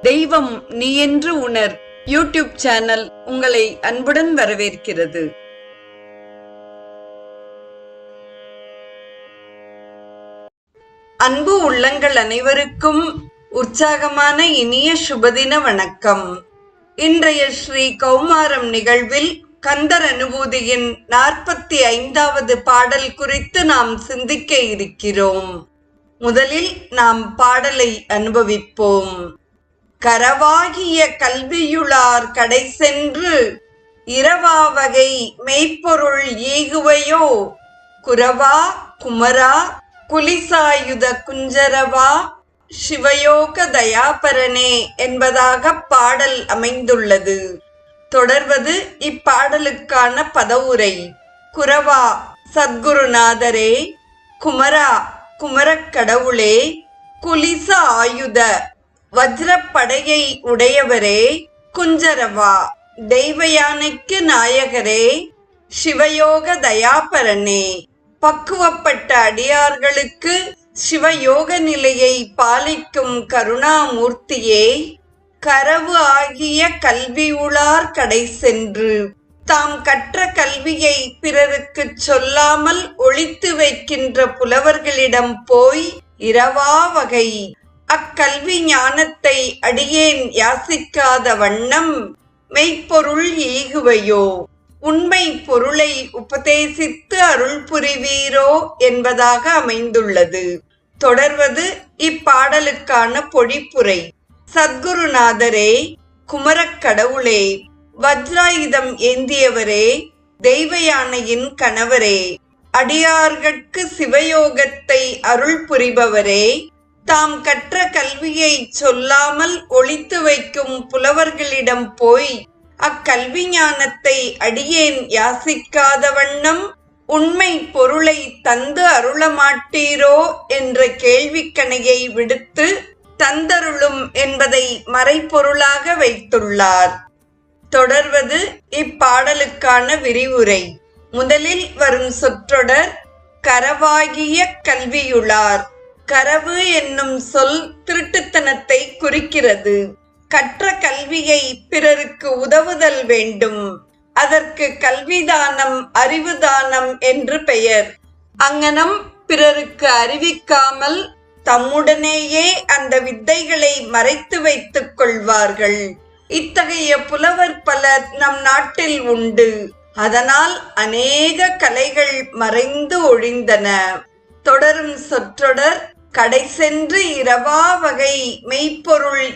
தெய்வம் நீ என்று உணர் யூடியூப் சேனல் உங்களை அன்புடன் வரவேற்கிறது. அன்பு உள்ளங்கள் அனைவருக்கும் உற்சாகமான இனிய சுபதின வணக்கம். இன்றைய ஸ்ரீ கௌமாரம் நிகழ்வில் கந்தர் அனுபூதியின் 45வது பாடல் குறித்து நாம் சிந்திக்க இருக்கிறோம். முதலில் நாம் பாடலை அனுபவிப்போம். கரவாகிய கல்வியுளார் கடை சென்று இரவா வகை மெய்ப்பொருள் ஈகுவையோ குரவா குமரா குலிசாயுத குஞ்சரவா சிவயோக தயாபரனே என்பதாக பாடல் அமைந்துள்ளது. தொடர்வது இப்பாடலுக்கான பதவுரை. குரவா சத்குருநாதரே, குமரா குமரக் கடவுளே, குலிச ஆயுத வஜ்ரப்படையை உடையவரே, குஞ்சரவா தெய்வயானைக்கு நாயகரே, சிவயோக தயாபரனே, பக்குவப்பட்ட அடியார்களுக்கு சிவயோக நிலையை பாலிக்கும் கருணாமூர்த்தியே, கரவு ஆகிய கல்வியுளார் கடை சென்று தாம் கற்ற கல்வியை பிறருக்கு சொல்லாமல் ஒளித்து வைக்கின்ற புலவர்களிடம் போய் இரவா வகை அக்கல்வி ஞானத்தை அடியேன் யாசிக்காத வண்ணம் மெய்ப்பொருள் ஈகுவையோ உண்மை பொருளை உபதேசித்து அருள் புரிவீரோ என்பதாக அமைந்துள்ளது. தொடர்வது இப்பாடலுக்கான பொழிப்புரை. சத்குருநாதரே, குமரக் கடவுளே, வஜ்ராயுதம் ஏந்தியவரே, தெய்வயானையின் கணவரே, அடியார்கட்கு சிவயோகத்தை அருள் புரிபவரே, தாம் கற்ற கல்வியை சொல்லாமல் ஒளித்து வைக்கும் புலவர்களிடம் போய் அக்கல்வி ஞானத்தை அடியேன் யாசிக்காத வண்ணம் உண்மை பொருளை தந்து அருளமாட்டீரோ என்ற கேள்விக்கணையை விடுத்து தந்தருளும் என்பதை மறைப்பொருளாக வைத்துள்ளார். தொடர்வது இப்பாடலுக்கான விரிவுரை. முதலில் வரும் சொற்றொடர் கரவாகிய கல்வியுளார். கரவு என்னும் சொல் திருட்டுத்தனத்தை குறிக்கிறது. கற்ற கல்வியை பிறருக்கு உதவுதல் வேண்டும். அதற்கு கல்விதானம் அறிவுதானம் என்று பெயர். அங்ஙனம் பிறருக்கு அறிவிக்காமல் தம்முடனேயே அந்த வித்தைகளை மறைத்து வைத்துக் கொள்வார்கள். இத்தகைய புலவர் பலர் நம் நாட்டில் உண்டு. அதனால் அநேக கலைகள் மறைந்து ஒழிந்தன. தொடரும் சொற்றொடர் கடை சென்று இரவா வகை மெய்ப்பொருள்